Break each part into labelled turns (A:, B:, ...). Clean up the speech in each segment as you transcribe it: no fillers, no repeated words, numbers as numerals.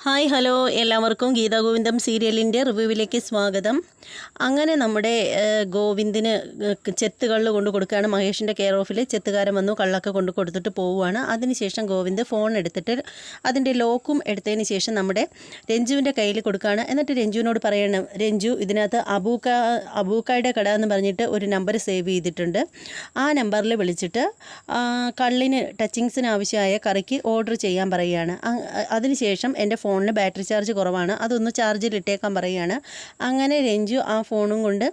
A: Hi hello എല്ലാവർക്കും ഗീതാ ഗോവിന്ദം സീരിയലിൻ്റെ റിവ്യൂവിലേക്ക് സ്വാഗതം. അങ്ങനെ നമ്മുടെ ഗോവിന്ദിന് ചെത്തുകളിൽ കൊണ്ട് കൊടുക്കുകയാണ്. മഹേഷിൻ്റെ കെയർ ഓഫിൽ ചെത്തുകാരൻ വന്നു കള്ളൊക്കെ കൊണ്ട് കൊടുത്തിട്ട് പോവുകയാണ്. അതിനുശേഷം ഗോവിന്ദ് ഫോൺ എടുത്തിട്ട് അതിൻ്റെ ലോക്കും എടുത്തതിന് ശേഷം നമ്മുടെ രഞ്ജുവിൻ്റെ കയ്യിൽ കൊടുക്കുകയാണ്. എന്നിട്ട് രഞ്ജുവിനോട് പറയണം, രഞ്ജു ഇതിനകത്ത് അബൂക്കായുടെ കട എന്ന് പറഞ്ഞിട്ട് ഒരു നമ്പർ സേവ് ചെയ്തിട്ടുണ്ട്. ആ നമ്പറിൽ വിളിച്ചിട്ട് കള്ളിന് ടച്ചിങ്സിന് ആവശ്യമായ കറിക്ക് ഓർഡർ ചെയ്യാൻ പറയുകയാണ്. അതിനുശേഷം എൻ്റെ ഫോണിൽ ബാറ്ററി ചാർജ് കുറവാണ്, അതൊന്ന് ചാർജിലിട്ടേക്കാൻ പറയുകയാണ്. അങ്ങനെ രഞ്ജു ആ ഫോണും കൊണ്ട്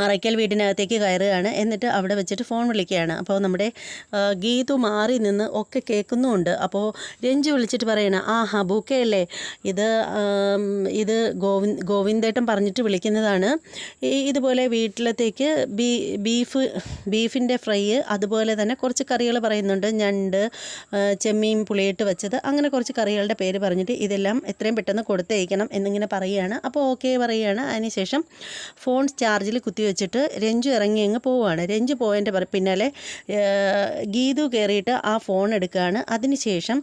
A: അറയ്ക്കൽ വീടിനകത്തേക്ക് കയറുകയാണ്. എന്നിട്ട് അവിടെ വെച്ചിട്ട് ഫോൺ വിളിക്കുകയാണ്. അപ്പോൾ നമ്മുടെ ഗീതു മാറി നിന്ന് ഒക്കെ കേൾക്കുന്നുമുണ്ട്. അപ്പോൾ രഞ്ജു വിളിച്ചിട്ട് പറയണം, ആ ഹബൂക്കയല്ലേ, ഇത് ഗോവിന്ദേട്ടൻ പറഞ്ഞിട്ട് വിളിക്കുന്നതാണ്. ഇതുപോലെ വീട്ടിലത്തേക്ക് ബീഫിൻ്റെ ഫ്രൈ, അതുപോലെ തന്നെ കുറച്ച് കറികൾ പറയുന്നുണ്ട്, ഞണ്ട്, ചെമ്മീൻ പുളിയിട്ട് വെച്ചത്, അങ്ങനെ കുറച്ച് കറികളുടെ പേര് പറഞ്ഞിട്ട് ഇതെല്ലാം എത്രയും പെട്ടെന്ന് കൊടുത്തയക്കണം എന്നിങ്ങനെ പറയുകയാണ്. അപ്പോൾ ഓക്കെ പറയുകയാണ്. അതിനുശേഷം ഫോൺ ചാർജിൽ വെച്ചിട്ട് രഞ്ജു ഇറങ്ങി അങ്ങ് പോവുകയാണ്. രഞ്ജു പോയതിൻ്റെ പിന്നാലെ ഗീതു കയറിയിട്ട് ആ ഫോൺ എടുക്കുകയാണ്. അതിനുശേഷം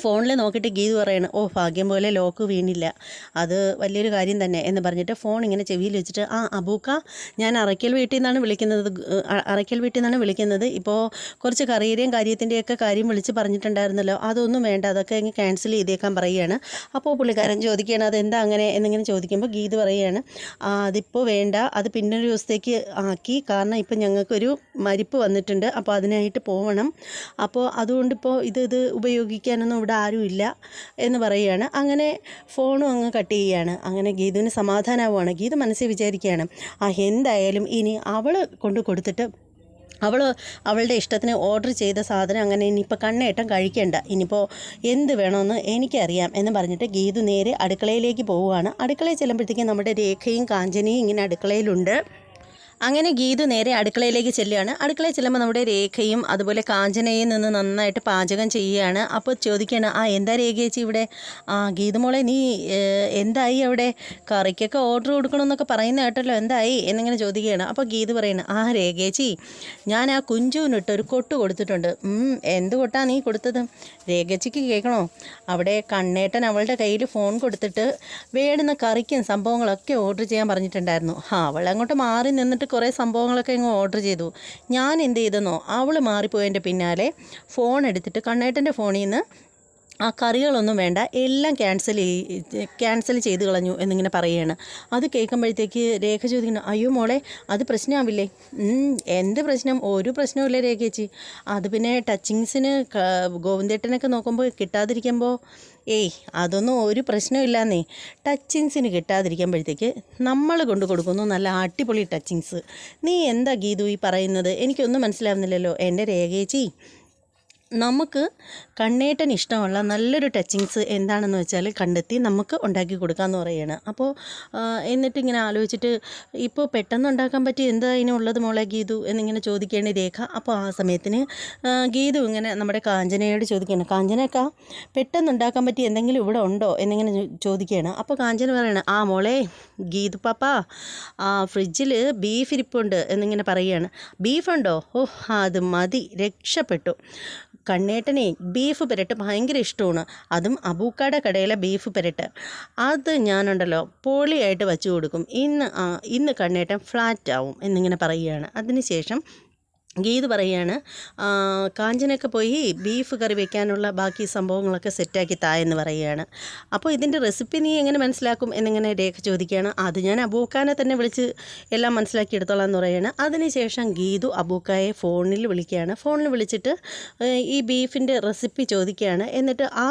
A: ഫോണിൽ നോക്കിയിട്ട് ഗീതു പറയണം, ഓ ഭാഗ്യം പോലെ ലോക്ക് വീണില്ല, അത് വലിയൊരു കാര്യം തന്നെ എന്ന് പറഞ്ഞിട്ട് ഫോൺ ഇങ്ങനെ ചെവിയിൽ വെച്ചിട്ട്, ആ അബൂക്ക, ഞാൻ അറയ്ക്കൽ വീട്ടിൽ നിന്നാണ് വിളിക്കുന്നത്. ഇപ്പോൾ കുറച്ച് കറിയുടെയും കാര്യത്തിൻ്റെയൊക്കെ കാര്യം വിളിച്ച് പറഞ്ഞിട്ടുണ്ടായിരുന്നല്ലോ, അതൊന്നും വേണ്ട, അതൊക്കെ അങ്ങ് ക്യാൻസൽ ചെയ്തേക്കാൻ പറയുകയാണ്. അപ്പോൾ പുള്ളിക്കാരൻ ചോദിക്കുകയാണ്, അതെന്താ അങ്ങനെ എന്നിങ്ങനെ ചോദിക്കുമ്പോൾ ഗീതു പറയുകയാണ്, അതിപ്പോൾ വേണ്ട, അത് പിന്നൊരു ദിവസത്തേക്ക് ആക്കി, കാരണം ഇപ്പം ഞങ്ങൾക്കൊരു മരിപ്പ് വന്നിട്ടുണ്ട്, അപ്പോൾ അതിനായിട്ട് പോകണം, അപ്പോൾ അതുകൊണ്ടിപ്പോൾ ഇത് ഉപയോഗിക്കാനൊന്നും ഇവിടെ ആരുമില്ല എന്ന് പറയുകയാണ്. അങ്ങനെ ഫോണും അങ്ങ് കട്ട് ചെയ്യുകയാണ്. അങ്ങനെ ഗീതുവിന് സമാധാനമാവുകയാണ്. ഗീതു മനസ്സിൽ വിചാരിക്കുകയാണ്, എന്തായാലും ഇനി അവൾ കൊടുത്തിട്ട് അവളുടെ ഇഷ്ടത്തിന് ഓർഡർ ചെയ്ത സാധനം അങ്ങനെ ഇനിയിപ്പോൾ കണ്ണേട്ടം കഴിക്കേണ്ട, ഇനിയിപ്പോൾ എന്ത് വേണമെന്ന് എനിക്കറിയാം എന്ന് പറഞ്ഞിട്ട് ഗീതു നേരെ അടുക്കളയിലേക്ക് പോവുകയാണ്. അടുക്കളയിൽ ചെല്ലുമ്പോഴത്തേക്കും നമ്മുടെ രേഖയും കാഞ്ചനയും ഇങ്ങനെ അടുക്കളയിലുണ്ട്. അങ്ങനെ ഗീതു നേരെ അടുക്കളയിലേക്ക് ചെല്ലുകയാണ്. അടുക്കളയിൽ ചെല്ലുമ്പോൾ നമ്മുടെ രേഖയും അതുപോലെ കാഞ്ചനയിൽ നിന്ന് നന്നായിട്ട് പാചകം ചെയ്യുകയാണ്. അപ്പോൾ ചോദിക്കുകയാണ്, എന്താ രേഖയേച്ചി ഇവിടെ? ഗീതു മോളെ, നീ എന്തായി അവിടെ? കറിക്കൊക്കെ ഓർഡർ കൊടുക്കണമെന്നൊക്കെ പറയുന്ന കേട്ടല്ലോ, എന്തായി എന്നിങ്ങനെ ചോദിക്കുകയാണ്. അപ്പോൾ ഗീതു പറയുന്നത്, രേഖയേച്ചി, ഞാൻ ആ കുഞ്ചുവിനിട്ട് ഒരു കൊട്ട് കൊടുത്തിട്ടുണ്ട്. എന്ത് കൊട്ടാ നീ കൊടുത്തത്? രേഖച്ചിക്ക് കേൾക്കണോ? അവിടെ കണ്ണേട്ടൻ അവളുടെ കയ്യിൽ ഫോൺ കൊടുത്തിട്ട് വേണ്ടുന്ന കറിക്കും സംഭവങ്ങളൊക്കെ ഓർഡർ ചെയ്യാൻ പറഞ്ഞിട്ടുണ്ടായിരുന്നു. അവളങ്ങോട്ട് മാറി നിന്നിട്ട് കുറേ സംഭവങ്ങളൊക്കെ ഇങ്ങ് ഓർഡർ ചെയ്തു. ഞാൻ എന്ത് ചെയ്തെന്നോ, അവൾ മാറിപ്പോയതിൻ്റെ പിന്നാലെ ഫോൺ എടുത്തിട്ട് കണ്ണേട്ടൻ്റെ ഫോണിൽ നിന്ന് ആ കറികളൊന്നും വേണ്ട, എല്ലാം ക്യാൻസൽ ചെയ്ത് കളഞ്ഞു എന്നിങ്ങനെ പറയുകയാണ്. അത് കേൾക്കുമ്പോഴത്തേക്ക് രേഖ ചോദിക്കണം, അയ്യോ മോളെ, അത് പ്രശ്നമാവില്ലേ? എന്ത് പ്രശ്നം? ഒരു പ്രശ്നവുമില്ല രേഖേച്ചി. അത് പിന്നെ ടച്ചിങ്സിന് ഗോവിന്ദേട്ടനൊക്കെ നോക്കുമ്പോൾ കിട്ടാതിരിക്കുമ്പോൾ അതൊന്നും ഒരു പ്രശ്നമില്ലാന്നേ. ടച്ചിങ്സിന് കിട്ടാതിരിക്കുമ്പോഴത്തേക്ക് നമ്മൾ കൊണ്ട് കൊടുക്കുന്നു നല്ല അടിപൊളി ടച്ചിങ്സ്. നീ എന്താ ഗീതു ഈ പറയുന്നത്? എനിക്കൊന്നും മനസ്സിലാവുന്നില്ലല്ലോ. എൻ്റെ രേഖേച്ചി, നമുക്ക് കണ്ണേട്ടന് ഇഷ്ടമുള്ള നല്ലൊരു ടച്ചിങ്സ് എന്താണെന്ന് വെച്ചാൽ കണ്ടെത്തി നമുക്ക് ഉണ്ടാക്കി കൊടുക്കാമെന്ന് പറയുകയാണ്. അപ്പോൾ എന്നിട്ടിങ്ങനെ ആലോചിച്ചിട്ട്, ഇപ്പോൾ പെട്ടെന്ന് ഉണ്ടാക്കാൻ പറ്റി എന്താ ഇതിനുള്ളത് മോളെ ഗീതു എന്നിങ്ങനെ ചോദിക്കുകയാണ് രേഖ. അപ്പോൾ ആ സമയത്തിന് ഗീതു ഇങ്ങനെ നമ്മുടെ കാഞ്ചനയോട് ചോദിക്കുകയാണ്, കാഞ്ചനക്ക, പെട്ടെന്ന് ഉണ്ടാക്കാൻ പറ്റി എന്തെങ്കിലും ഇവിടെ ഉണ്ടോ എന്നിങ്ങനെ ചോദിക്കുകയാണ്. അപ്പോൾ കാഞ്ചന പറയണം, മോളെ ഗീതു പാപ്പാ, ഫ്രിഡ്ജിൽ ബീഫ് ഇരിപ്പുണ്ട് എന്നിങ്ങനെ പറയുകയാണ്. ബീഫുണ്ടോ? അത് മതി, രക്ഷപ്പെട്ടു. കണ്ണേട്ടനെ ബീഫ് പെരട്ട് ഭയങ്കര ഇഷ്ടമാണ്, അതും അബൂക്കാടെ കടയിലെ ബീഫ് പെരട്ട്. അത് ഞാനുണ്ടല്ലോ പൊളിയായിട്ട് വച്ചു കൊടുക്കും. ഇന്ന് കണ്ണേട്ടൻ ഫ്ലാറ്റ് ആവും എന്നിങ്ങനെ പറയുകയാണ്. അതിനുശേഷം ഗീത് പറയുകയാണ്, കാഞ്ചനൊക്കെ പോയി ബീഫ് കറി വയ്ക്കാനുള്ള ബാക്കി സംഭവങ്ങളൊക്കെ സെറ്റാക്കി എന്ന് പറയുകയാണ്. അപ്പോൾ ഇതിൻ്റെ റെസിപ്പി നീ എങ്ങനെ മനസ്സിലാക്കും എന്നിങ്ങനെ രേഖ ചോദിക്കുകയാണ്. അത് ഞാൻ അബൂക്കാനെ തന്നെ വിളിച്ച് എല്ലാം മനസ്സിലാക്കിയെടുത്തോളാം എന്ന് പറയുകയാണ്. അതിനുശേഷം ഗീതു അബൂക്കായെ ഫോണിൽ വിളിക്കുകയാണ്. ഫോണിൽ വിളിച്ചിട്ട് ഈ ബീഫിൻ്റെ റെസിപ്പി ചോദിക്കുകയാണ്. എന്നിട്ട് ആ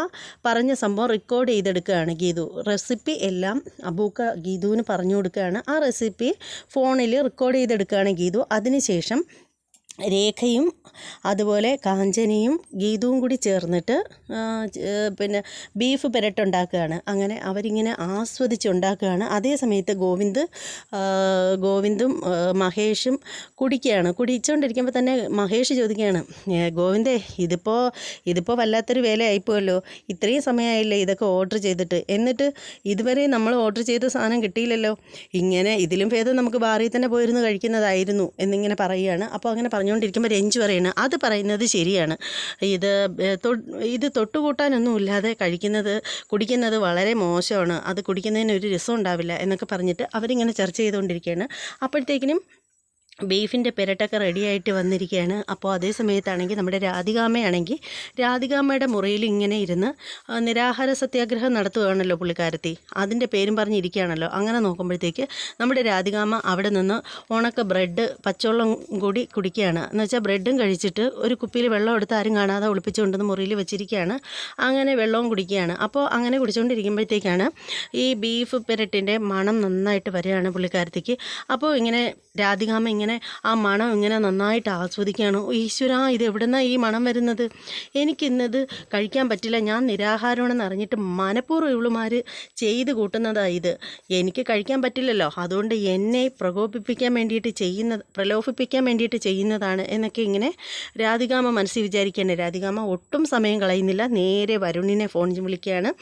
A: പറഞ്ഞ സംഭവം റെക്കോർഡ് ചെയ്തെടുക്കുകയാണ് ഗീതു. റെസിപ്പി എല്ലാം അബൂക്ക ഗീതുവിന് പറഞ്ഞു കൊടുക്കുകയാണ്. ആ റെസിപ്പി ഫോണിൽ റെക്കോർഡ് ചെയ്തെടുക്കുകയാണ് ഗീതു. അതിനുശേഷം രേഖയും അതുപോലെ കാഞ്ചനയും ഗീതവും കൂടി ചേർന്നിട്ട് പിന്നെ ബീഫ് പെരട്ടുണ്ടാക്കുകയാണ്. അങ്ങനെ അവരിങ്ങനെ ആസ്വദിച്ചുണ്ടാക്കുകയാണ്. അതേ സമയത്ത് ഗോവിന്ദും മഹേഷും കുടിച്ചുകൊണ്ടിരിക്കുമ്പോൾ തന്നെ മഹേഷ് ചോദിക്കുകയാണ്, ഗോവിന്ദേ, ഇതിപ്പോൾ വല്ലാത്തൊരു വേലയായിപ്പോയല്ലോ, ഇത്രയും സമയമായില്ലേ ഇതൊക്കെ ഓർഡർ ചെയ്തിട്ട്, എന്നിട്ട് ഇതുവരെ നമ്മൾ ഓർഡർ ചെയ്ത സാധനം കിട്ടിയില്ലല്ലോ, ഇങ്ങനെ ഇതിലും ഭേദം നമുക്ക് ബാറിൽ തന്നെ പോയിരുന്ന് കഴിക്കുന്നതായിരുന്നു എന്നിങ്ങനെ പറയുകയാണ്. അപ്പോൾ അങ്ങനെ പറഞ്ഞു പറഞ്ഞുകൊണ്ടിരിക്കുമ്പോൾ രഞ്ജു പറയണം അത് പറയുന്നത് ശരിയാണ്, ഇത് ഇത് തൊട്ടുകൂട്ടാനൊന്നും ഇല്ലാതെ കുടിക്കുന്നത് വളരെ മോശമാണ്, അത് കുടിക്കുന്നതിന് ഒരു രസം ഉണ്ടാവില്ല എന്നൊക്കെ പറഞ്ഞിട്ട് അവരിങ്ങനെ ചർച്ച ചെയ്തുകൊണ്ടിരിക്കുകയാണ്. അപ്പോഴത്തേക്കിനും ബീഫിൻ്റെ പെരട്ടൊക്കെ റെഡിയായിട്ട് വന്നിരിക്കുകയാണ്. അപ്പോൾ അതേ സമയത്താണെങ്കിൽ നമ്മുടെ രാധികാമ്മയുടെ മുറിയിൽ ഇങ്ങനെ ഇരുന്ന് നിരാഹാര സത്യാഗ്രഹം നടത്തുകയാണല്ലോ പുള്ളിക്കാരത്തി, അതിൻ്റെ പേരും പറഞ്ഞിരിക്കുകയാണല്ലോ. അങ്ങനെ നോക്കുമ്പോഴത്തേക്ക് നമ്മുടെ രാധികാമ്മ അവിടെ നിന്ന് ഉണക്ക ബ്രെഡ് പച്ചവെള്ളം കൂടി കുടിക്കുകയാണ്. എന്ന് വെച്ചാൽ ബ്രെഡും കഴിച്ചിട്ട് ഒരു കുപ്പിയിൽ വെള്ളം എടുത്ത് ആരും കാണാതെ ഒളിപ്പിച്ചുകൊണ്ടെന്ന് മുറിയിൽ വെച്ചിരിക്കുകയാണ്. അങ്ങനെ വെള്ളവും കുടിക്കുകയാണ്. അപ്പോൾ അങ്ങനെ കുടിച്ചുകൊണ്ടിരിക്കുമ്പോഴത്തേക്കാണ് ഈ ബീഫ് പെരട്ടിൻ്റെ മണം നന്നായിട്ട് വരികയാണ് പുള്ളിക്കാരത്തിക്ക്. അപ്പോൾ ഇങ്ങനെ രാധികാമ്മ ഇങ്ങനെ ആ മണം ഇങ്ങനെ നന്നായിട്ട് ആസ്വദിക്കുകയാണ്. ഈശ്വര, ഇത് എവിടുന്നാണ് ഈ മണം വരുന്നത്? എനിക്കിന്നത് കഴിക്കാൻ പറ്റില്ല, ഞാൻ നിരാഹാരമാണെന്ന് അറിഞ്ഞിട്ട് മനഃപൂർവ്വം ഇവളുമാർ ചെയ്ത് കൂട്ടുന്നതാണ് ഇത്. എനിക്ക് കഴിക്കാൻ പറ്റില്ലല്ലോ, അതുകൊണ്ട് എന്നെ പ്രലോഭിപ്പിക്കാൻ വേണ്ടിയിട്ട് ചെയ്യുന്നതാണ് എന്നൊക്കെ ഇങ്ങനെ രാധികാമ്മ മനസ്സിൽ വിചാരിക്കുകയാണ്. രാധികാമ്മ ഒട്ടും സമയം കളയുന്നില്ല, നേരെ വരുണിനെ ഫോൺ വിളിക്കുകയാണ്.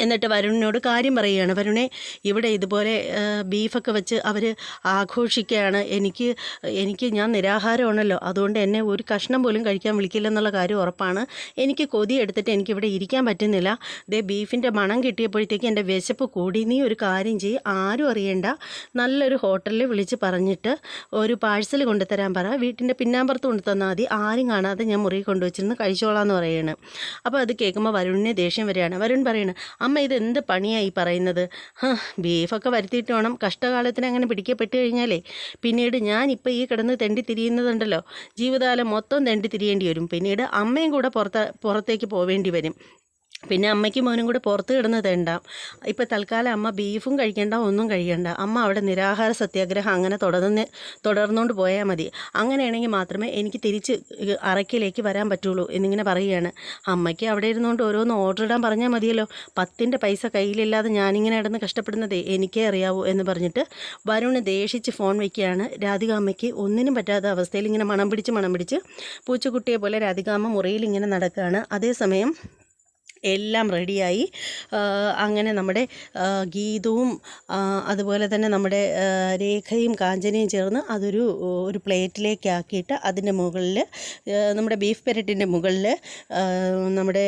A: എന്നിട്ട് വരുണിനോട് കാര്യം പറയുകയാണ്. വരുണെ, ഇവിടെ ഇതുപോലെ ബീഫൊക്കെ വെച്ച് അവർ ആഘോഷിക്കുകയാണ്, ഞാൻ നിരാഹാരമാണല്ലോ, അതുകൊണ്ട് എന്നെ ഒരു കഷ്ണം പോലും കഴിക്കാൻ വിളിക്കില്ലെന്നുള്ള കാര്യം ഉറപ്പാണ്. എനിക്ക് കൊതി എടുത്തിട്ട് എനിക്കിവിടെ ഇരിക്കാൻ പറ്റുന്നില്ല. ബീഫിൻ്റെ മണം കിട്ടിയപ്പോഴത്തേക്ക് എൻ്റെ വിശപ്പ് കൂടി. നീ ഒരു കാര്യം ചെയ്യ്, ആരും അറിയണ്ട, നല്ലൊരു ഹോട്ടലിൽ വിളിച്ച് പറഞ്ഞിട്ട് ഒരു പാഴ്സൽ കൊണ്ടുതരാൻ പറ, വീട്ടിൻ്റെ പിന്നാമ്പുറത്ത് കൊണ്ടു തന്നാൽ മതി, ആരും കാണാതെ ഞാൻ മുറിയിൽ കൊണ്ടുവച്ചിരുന്ന് കഴിച്ചോളാമെന്ന് പറയുകയാണ്. അപ്പോൾ അത് കേൾക്കുമ്പോൾ വരുണിന് ദേഷ്യം വരികയാണ്. വരുൺ പറയണം, അമ്മ ഇത് എന്ത് പണിയായി പറയുന്നത്? ബീഫൊക്കെ വരുത്തിയിട്ട് വേണം, കഷ്ടകാലത്തിന് അങ്ങനെ പിടിക്കപ്പെട്ട് കഴിഞ്ഞാലേ പിന്നീട് ഞാനിപ്പോൾ ഈ കിടന്ന് തെണ്ടി തിരിയുന്നതുണ്ടല്ലോ, ജീവിതകാലം മൊത്തം തെണ്ടി തിരിയേണ്ടി വരും. പിന്നീട് അമ്മയും കൂടെ പുറത്തേക്ക് പോവേണ്ടി വരും. പിന്നെ അമ്മയ്ക്കും മോനും കൂടെ പുറത്ത് കിടന്ന് തേണ്ടാം. ഇപ്പം തൽക്കാലം അമ്മ ബീഫും കഴിക്കേണ്ട, ഒന്നും കഴിക്കേണ്ട, അമ്മ അവിടെ നിരാഹാര സത്യാഗ്രഹം അങ്ങനെ തുടർന്നുകൊണ്ട് പോയാൽ മതി. അങ്ങനെയാണെങ്കിൽ മാത്രമേ എനിക്ക് തിരിച്ച് അറയ്ക്കലേക്ക് വരാൻ പറ്റുള്ളൂ എന്നിങ്ങനെ പറയുകയാണ്. അമ്മയ്ക്ക് അവിടെ ഇരുന്നുകൊണ്ട് ഓരോന്ന് ഓർഡർ ഇടാൻ പറഞ്ഞാൽ മതിയല്ലോ, 10ൻ്റെ പൈസ കയ്യിലില്ലാതെ ഞാനിങ്ങനെ കിടന്ന് കഷ്ടപ്പെടുന്നതേ എനിക്കേ അറിയാവൂ എന്ന് പറഞ്ഞിട്ട് വരുണ് ദേഷിച്ച് ഫോൺ വയ്ക്കുകയാണ്. രാധികാമ്മയ്ക്ക് ഒന്നിനും പറ്റാത്ത അവസ്ഥയിൽ ഇങ്ങനെ മണം പിടിച്ച് പൂച്ചക്കുട്ടിയെ പോലെ രാധികാമ്മ മുറിയിൽ ഇങ്ങനെ നടക്കുകയാണ്. അതേസമയം എല്ലാം റെഡിയായി. അങ്ങനെ നമ്മുടെ ഗീതവും അതുപോലെ തന്നെ നമ്മുടെ രേഖയും കാഞ്ചനയും ചേർന്ന് ഒരു പ്ലേറ്റിലേക്ക് ആക്കിയിട്ട് അതിൻ്റെ മുകളിൽ നമ്മുടെ ബീഫ് പെരട്ടിൻ്റെ മുകളിൽ നമ്മുടെ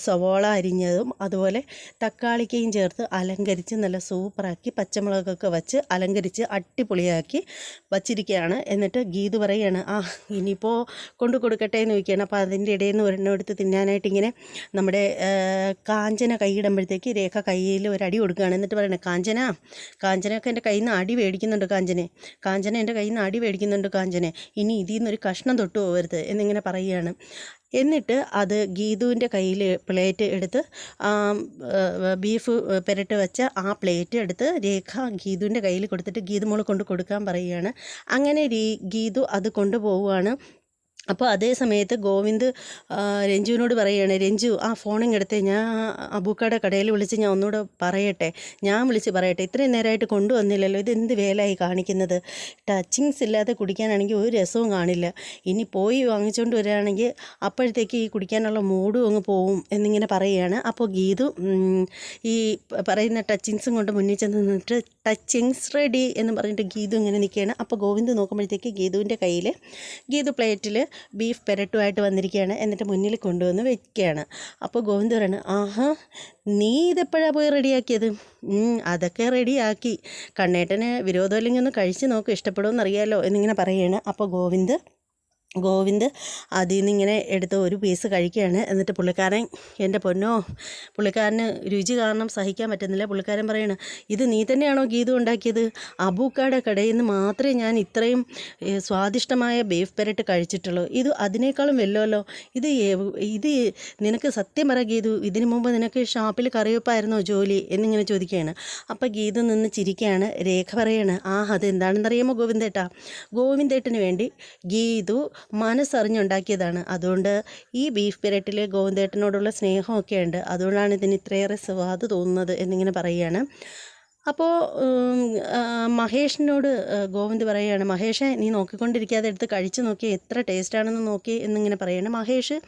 A: സവോള അരിഞ്ഞതും അതുപോലെ തക്കാളിക്കയും ചേർത്ത് അലങ്കരിച്ച് നല്ല സൂപ്പറാക്കി പച്ചമുളകൊക്കെ വച്ച് അലങ്കരിച്ച് അടിപൊളിയാക്കി വച്ചിരിക്കുകയാണ്. എന്നിട്ട് ഗീതു പറയുകയാണ്, ഇനിയിപ്പോൾ കൊണ്ടു കൊടുക്കട്ടെ എന്ന് ചോദിക്കുകയാണ്. അപ്പോൾ അതിൻ്റെ ഇടയിൽ നിന്ന് ഒരെണ്ണം എടുത്ത് തിന്നാനായിട്ട് ഇങ്ങനെ നമ്മുടെ കാഞ്ചന കൈയിടുമ്പോഴത്തേക്ക് രേഖ കയ്യിൽ ഒരു അടി കൊടുക്കുകയാണ്. എന്നിട്ട് പറയണേ, കാഞ്ചനയൊക്കെ എൻ്റെ കയ്യിൽ നിന്ന് അടി മേടിക്കുന്നുണ്ട് കാഞ്ചന എൻ്റെ കയ്യിൽ നിന്ന് അടി മേടിക്കുന്നുണ്ട് കാഞ്ചനെ, ഇനി ഇതിൽ നിന്നൊരു കഷ്ണം തൊട്ട് പോകരുത് എന്നിങ്ങനെ പറയുകയാണ്. എന്നിട്ട് അത് ഗീതുവിൻ്റെ കയ്യിൽ പ്ലേറ്റ് എടുത്ത് ബീഫ് പെരട്ട് വെച്ച ആ പ്ലേറ്റ് എടുത്ത് രേഖ ഗീതുവിൻ്റെ കയ്യിൽ കൊടുത്തിട്ട് ഗീതു മോൾ കൊണ്ട് കൊടുക്കാൻ പറയുകയാണ്. അങ്ങനെ ഗീതു അത് കൊണ്ടുപോവുകയാണ്. അപ്പോൾ അതേ സമയത്ത് ഗോവിന്ദ് രഞ്ജുവിനോട് പറയുകയാണ്, രഞ്ജു ആ ഫോണിങ് എടുത്തേ, ഞാൻ അബൂക്കയുടെ കടയിൽ വിളിച്ച് ഞാൻ ഒന്നുകൂടെ പറയട്ടെ, ഇത്രയും നേരമായിട്ട് കൊണ്ടുവന്നില്ലല്ലോ, ഇതെന്ത് വേലായി കാണിക്കുന്നത്, ടച്ചിങ്സ് ഇല്ലാതെ കുടിക്കാനാണെങ്കിൽ ഒരു രസവും കാണില്ല, ഇനി പോയി വാങ്ങിച്ചുകൊണ്ട് വരികയാണെങ്കിൽ അപ്പോഴത്തേക്ക് ഈ കുടിക്കാനുള്ള മൂഡും അങ്ങ് പോവും എന്നിങ്ങനെ പറയുകയാണ്. അപ്പോൾ ഗീതു ഈ പറയുന്ന ടച്ചിങ്സും കൊണ്ട് മുന്നിൽ ചെന്ന് നിന്നിട്ട് ടച്ചിങ്സ് റെഡി എന്ന് പറഞ്ഞിട്ട് ഗീതു ഇങ്ങനെ നിൽക്കുകയാണ്. അപ്പോൾ ഗോവിന്ദ് നോക്കുമ്പോഴത്തേക്ക് ഗീതുവിൻ്റെ കയ്യിൽ ഗീതു പ്ലേറ്റിൽ ബീഫ് പെരട്ടുമായിട്ട് വന്നിരിക്കുകയാണ്. എന്നിട്ട് മുന്നിൽ കൊണ്ടുവന്ന് വെക്കുകയാണ്. അപ്പോൾ ഗോവിന്ദ് പറയാണ്, നീ ഇതെപ്പോഴാണ് പോയി റെഡിയാക്കിയത്? അതൊക്കെ റെഡിയാക്കി, കണ്ണേട്ടന് വിരോധമില്ലെങ്കിൽ ഒന്ന് കഴിച്ച് നോക്ക്, ഇഷ്ടപ്പെടുമെന്നറിയാമല്ലോ എന്നിങ്ങനെ പറയുകയാണ്. അപ്പോൾ ഗോവിന്ദ് അതിൽ നിന്നിങ്ങനെ എടുത്ത് ഒരു പീസ് കഴിക്കുകയാണ്. എന്നിട്ട് പുള്ളിക്കാരൻ, എൻ്റെ പൊന്നോ, പുള്ളിക്കാരന് രുചി കാരണം സഹിക്കാൻ പറ്റുന്നില്ല. പുള്ളിക്കാരൻ പറയണം, ഇത് നീ തന്നെയാണോ ഗീതു ഉണ്ടാക്കിയത്? അബൂക്കയുടെ കടയിൽ നിന്ന് മാത്രമേ ഞാൻ ഇത്രയും സ്വാദിഷ്ടമായ ബീഫ് പെരട്ട് കഴിച്ചിട്ടുള്ളൂ, ഇത് അതിനേക്കാളും വല്ലോല്ലോ, ഇത് നിനക്ക് സത്യം പറ ഗീതു, ഇതിനു മുമ്പ് നിനക്ക് ഷാപ്പിൽ കറിവെപ്പായിരുന്നോ ജോലി എന്നിങ്ങനെ ചോദിക്കുകയാണ്. അപ്പോൾ ഗീതു നിന്ന് ചിരിക്കുകയാണ്. രേഖ പറയാണ്, അതെന്താണെന്നറിയാമോ ഗോവിന്ദേട്ടന് വേണ്ടി ഗീതു മനസ്സറിഞ്ഞുണ്ടാക്കിയതാണ്, അതുകൊണ്ട് ഈ ബീഫ് പെരട്ടിൽ ഗോവിന്ദേട്ടനോടുള്ള സ്നേഹമൊക്കെ ഉണ്ട്, അതുകൊണ്ടാണ് ഇതിന് ഇത്രയേറെ സ്വാദ് തോന്നുന്നത് എന്നിങ്ങനെ പറയുകയാണ്. അപ്പോൾ മഹേഷിനോട് ഗോവിന്ദ് പറയുകയാണ്, മഹേഷേ നീ നോക്കിക്കൊണ്ടിരിക്കാതെ എടുത്ത് കഴിച്ച് നോക്കി, എത്ര ടേസ്റ്റാണെന്ന് നോക്കി എന്നിങ്ങനെ പറയുകയാണ്. മഹേഷ്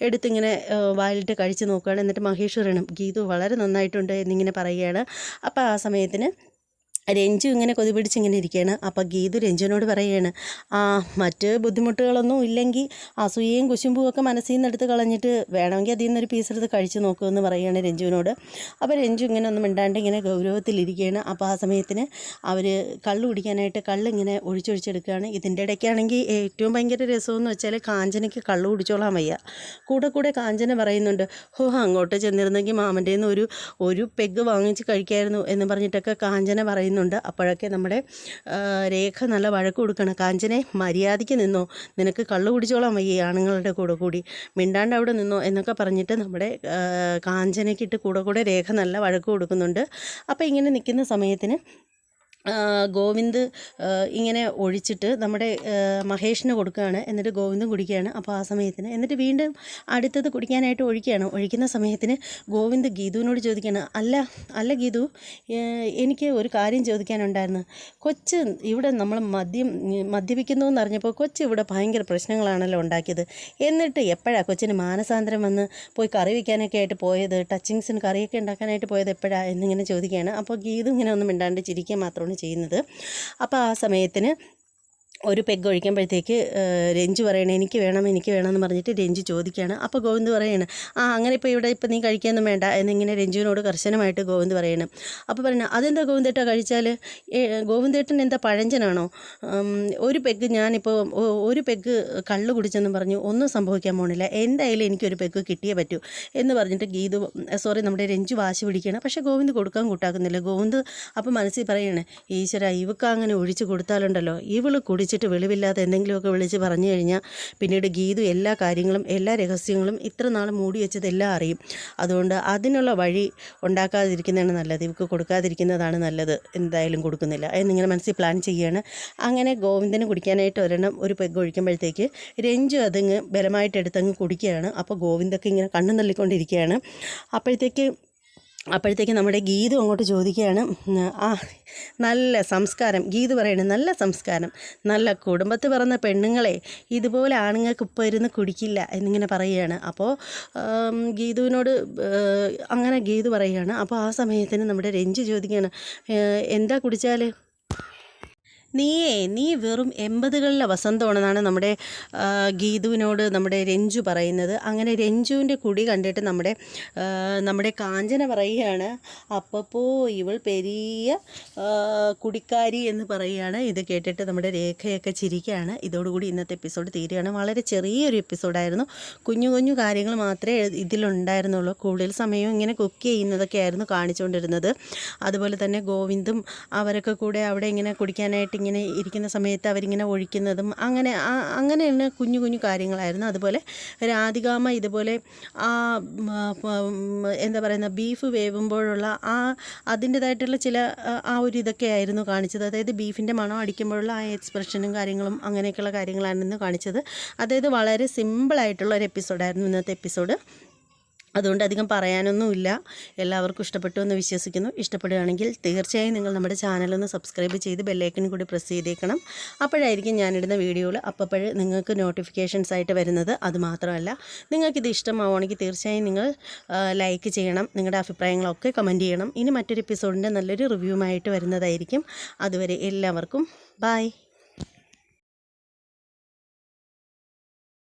A: എടുത്തിങ്ങനെ വായിലിട്ട് കഴിച്ച് നോക്കുകയാണ്. എന്നിട്ട് മഹേഷ് പറയണം, ഗീതു വളരെ നന്നായിട്ടുണ്ട് എന്നിങ്ങനെ പറയുകയാണ്. അപ്പോൾ ആ സമയത്തിന് രഞ്ജു ഇങ്ങനെ കൊതി പിടിച്ചിങ്ങനെ ഇരിക്കുകയാണ്. അപ്പോൾ ഗീതു രഞ്ജുവിനോട് പറയുകയാണ്, മറ്റ് ബുദ്ധിമുട്ടുകളൊന്നും ഇല്ലെങ്കിൽ അസൂയയും കുശുമ്പും ഒക്കെ മനസ്സിൽ നിന്ന് എടുത്ത് കളഞ്ഞിട്ട് വേണമെങ്കിൽ അതിൽ നിന്നൊരു പീസ് എടുത്ത് കഴിച്ച് നോക്കുമെന്ന് പറയുകയാണ് രഞ്ജുവിനോട്. അപ്പോൾ രഞ്ജു ഇങ്ങനെ ഒന്നും മിണ്ടാണ്ട് ഇങ്ങനെ ഗൗരവത്തിലിരിക്കുകയാണ്. അപ്പോൾ ആ സമയത്തിന് അവർ കള്ള് കുടിക്കാനായിട്ട് കള്ളിങ്ങനെ ഒഴിച്ചൊഴിച്ചെടുക്കുകയാണ്. ഇതിൻ്റെ ഇടയ്ക്കാണെങ്കിൽ ഏറ്റവും ഭയങ്കര രസമെന്ന് വെച്ചാൽ കാഞ്ചനയ്ക്ക് കള്ള് കുടിച്ചോളാൻ വയ്യ. കൂടെ കാഞ്ചന പറയുന്നുണ്ട്, അങ്ങോട്ട് ചെന്നിരുന്നെങ്കിൽ മാമൻ്റെ നിന്ന് ഒരു പെഗ് വാങ്ങിച്ച് കഴിക്കായിരുന്നു എന്ന് പറഞ്ഞിട്ടൊക്കെ കാഞ്ചന പറയുന്നുണ്ട്. അപ്പോഴൊക്കെ നമ്മുടെ രേഖ നല്ല വഴക്ക് കൊടുക്കണം, കാഞ്ചനെ മര്യാദയ്ക്ക് നിന്നോ, നിനക്ക് കള്ളു കുടിച്ചോളാൻ വയ്യ ആണുങ്ങളുടെ കൂടി മിണ്ടാണ്ട് അവിടെ നിന്നോ എന്നൊക്കെ പറഞ്ഞിട്ട് നമ്മുടെ കാഞ്ചനയ്ക്കിട്ട് കൂടെ രേഖ നല്ല വഴക്ക് കൊടുക്കുന്നുണ്ട്. അപ്പോൾ ഇങ്ങനെ നിൽക്കുന്ന സമയത്തിന് ഗോവിന്ദ് ഇങ്ങനെ ഒഴിച്ചിട്ട് നമ്മുടെ മഹേഷിന് കൊടുക്കുകയാണ്. എന്നിട്ട് ഗോവിന്ദും കുടിക്കുകയാണ്. അപ്പോൾ ആ സമയത്തിന് എന്നിട്ട് വീണ്ടും അടുത്തത് കുടിക്കാനായിട്ട് ഒഴിക്കുന്ന സമയത്തിന് ഗോവിന്ദ് ഗീതുവിനോട് ചോദിക്കുകയാണ്, അല്ല ഗീതു, എനിക്ക് ഒരു കാര്യം ചോദിക്കാനുണ്ടായിരുന്നു. കൊച്ച് ഇവിടെ നമ്മൾ മദ്യപിക്കുന്നു എന്നറിഞ്ഞപ്പോൾ കൊച്ച് ഇവിടെ ഭയങ്കര പ്രശ്നങ്ങളാണല്ലോ ഉണ്ടാക്കിയത്. എന്നിട്ട് എപ്പോഴാണ് കൊച്ചിന് മാനസാന്തരം വന്ന് പോയി കറി വയ്ക്കാനൊക്കെ ആയിട്ട് പോയത്, ടച്ചിങ്സിന് കറിയൊക്കെ ഉണ്ടാക്കാനായിട്ട് പോയത് എപ്പോഴാണ് എന്നിങ്ങനെ ചോദിക്കുകയാണ്. അപ്പോൾ ഗീതു ഇങ്ങനെ ഒന്നും മിണ്ടാണ്ട് ചിരിക്കുക മാത്രമാണ് ചെയ്യുന്നത്. അപ്പോൾ ആ സമയത്തിന് ഒരു പെഗ് ഒഴിക്കുമ്പോഴത്തേക്ക് രഞ്ജു പറയണേ എനിക്ക് വേണം എന്ന് പറഞ്ഞിട്ട് രഞ്ജു ചോദിക്കുകയാണ്. അപ്പോൾ ഗോവിന്ദ് പറയണം, അങ്ങനെ ഇപ്പോൾ നീ കഴിക്കാനൊന്നും വേണ്ട എന്നിങ്ങനെ രഞ്ജുവിനോട് കർശനമായിട്ട് ഗോവിന്ദ് പറയണം. അപ്പോൾ പറയണം, അതെന്താ ഗോവിന്ദേട്ടാ കഴിച്ചാൽ, ഗോവിന്ദേട്ടൻ എന്താ പഴഞ്ചനാണോ? ഒരു പെഗ് കള്ള് കുടിച്ചെന്നും പറഞ്ഞു ഒന്നും സംഭവിക്കാൻ പോണില്ല, എന്തായാലും എനിക്കൊരു പെഗ് കിട്ടിയേ പറ്റൂ എന്ന് പറഞ്ഞിട്ട് നമ്മുടെ രഞ്ജു വാശി പിടിക്കുകയാണ്. പക്ഷേ ഗോവിന്ദ് കൊടുക്കാൻ കൂട്ടാക്കുന്നില്ല. ഗോവിന്ദ് അപ്പോൾ മനസ്സിൽ പറയണേ, ഈശ്വര, ഇവക്ക് അങ്ങനെ ഒഴിച്ച് കൊടുത്താലുണ്ടല്ലോ, ഇവള് കുടിച്ചിട്ട് വെളിവില്ലാതെ എന്തെങ്കിലുമൊക്കെ വിളിച്ച് പറഞ്ഞു കഴിഞ്ഞാൽ പിന്നീട് ഗീതു എല്ലാ കാര്യങ്ങളും എല്ലാ രഹസ്യങ്ങളും ഇത്ര നാൾ മൂടി വെച്ചതെല്ലാം അറിയും. അതുകൊണ്ട് അതിനുള്ള വഴി ഉണ്ടാക്കാതിരിക്കുന്നതാണ് നല്ലത്, ഇവക്ക് കൊടുക്കാതിരിക്കുന്നതാണ് നല്ലത്, എന്തായാലും കൊടുക്കുന്നില്ല എന്നിങ്ങനെ മനസ്സിൽ പ്ലാൻ ചെയ്യുകയാണ്. അങ്ങനെ ഗോവിന്ദന് കുടിക്കാനായിട്ട് ഒരു പെഗ് ഒഴിക്കുമ്പോഴത്തേക്ക് രഞ്ജു അതങ്ങ് ബലമായിട്ട് എടുത്തങ്ങ് കുടിക്കുകയാണ്. അപ്പോൾ ഗോവിന്ദൊക്കെ ഇങ്ങനെ കണ്ണു തള്ളിക്കൊണ്ടിരിക്കുകയാണ്. അപ്പോഴത്തേക്ക് നമ്മുടെ ഗീതു അങ്ങോട്ട് ചോദിക്കുകയാണ്, നല്ല സംസ്കാരം, ഗീതു പറയണേ, നല്ല സംസ്കാരം, നല്ല കുടുംബത്തിൽ പിറന്ന പെണ്ണുങ്ങളെ ഇതുപോലെ ആണുങ്ങൾക്ക് ഇപ്പോൾ ഇരുന്ന് കുടിക്കില്ല എന്നിങ്ങനെ പറയുകയാണ്. അപ്പോൾ ഗീതുവിനോട് അങ്ങനെ ഗീതു പറയുകയാണ്. അപ്പോൾ ആ സമയത്തിന് നമ്മുടെ രഞ്ജു ചോദിക്കുകയാണ്, എന്താ കുടിച്ചാൽ? നീ വെറും 80കളിലെ വസന്തമാണെന്നാണ് നമ്മുടെ ഗീതുവിനോട് നമ്മുടെ രഞ്ജു പറയുന്നത്. അങ്ങനെ രഞ്ജുവിൻ്റെ കുടി കണ്ടിട്ട് നമ്മുടെ കാഞ്ചന പറയുകയാണ്, അപ്പപ്പോൾ ഇവൾ പെരിയ കുടിക്കാരി എന്ന് പറയുകയാണ്. ഇത് കേട്ടിട്ട് നമ്മുടെ രേഖയൊക്കെ ചിരിക്കുകയാണ്. ഇതോടുകൂടി ഇന്നത്തെ എപ്പിസോഡ് തീരുകയാണ്. വളരെ ചെറിയൊരു എപ്പിസോഡായിരുന്നു. കുഞ്ഞു കാര്യങ്ങൾ മാത്രമേ ഇതിലുണ്ടായിരുന്നുള്ളൂ. കൂടുതൽ സമയവും ഇങ്ങനെ കുക്ക് ചെയ്യുന്നതൊക്കെ ആയിരുന്നു കാണിച്ചുകൊണ്ടിരുന്നത്. അതുപോലെ തന്നെ ഗോവിന്ദും അവരൊക്കെ കൂടെ അവിടെ ഇങ്ങനെ കുടിക്കാനായിട്ട് ഇങ്ങനെ ഇരിക്കുന്ന സമയത്ത് അവരിങ്ങനെ ഒഴിക്കുന്നതും അങ്ങനെയുള്ള കുഞ്ഞു കാര്യങ്ങളായിരുന്നു. അതുപോലെ രാധികാമ്മ ഇതുപോലെ എന്താ പറയുന്ന ബീഫ് വേവുമ്പോഴുള്ള അതിൻ്റേതായിട്ടുള്ള ചില ഒരു ഇതൊക്കെ ആയിരുന്നു കാണിച്ചത്. അതായത് ബീഫിൻ്റെ മണം അടിക്കുമ്പോഴുള്ള എക്സ്പ്രഷനും കാര്യങ്ങളും അങ്ങനെയൊക്കെയുള്ള കാര്യങ്ങളായിരുന്നു കാണിച്ചത്. അതായത് വളരെ സിമ്പിളായിട്ടുള്ള ഒരു എപ്പിസോഡായിരുന്നു ഇന്നത്തെ എപ്പിസോഡ്. അതുകൊണ്ട് അധികം പറയാനൊന്നുമില്ല. എല്ലാവർക്കും ഇഷ്ടപ്പെട്ടു എന്ന് വിശ്വസിക്കുന്നു. ഇഷ്ടപ്പെടുകയാണെങ്കിൽ തീർച്ചയായും നിങ്ങൾ നമ്മുടെ ചാനലൊന്ന് സബ്സ്ക്രൈബ് ചെയ്ത് ബെല്ലൈക്കൺ കൂടി പ്രസ് ചെയ്തേക്കണം. അപ്പോഴായിരിക്കും ഞാനിടുന്ന വീഡിയോകൾ അപ്പോൾ നിങ്ങൾക്ക് നോട്ടിഫിക്കേഷൻസ് ആയിട്ട് വരുന്നത്. അതുമാത്രമല്ല, നിങ്ങൾക്കിത് ഇഷ്ടമാവുകയാണെങ്കിൽ തീർച്ചയായും നിങ്ങൾ ലൈക്ക് ചെയ്യണം, നിങ്ങളുടെ അഭിപ്രായങ്ങളൊക്കെ കമൻറ്റ് ചെയ്യണം. ഇനി മറ്റൊരു എപ്പിസോഡിൻ്റെ നല്ലൊരു റിവ്യൂമായിട്ട് വരുന്നതായിരിക്കും. അതുവരെ എല്ലാവർക്കും ബൈ.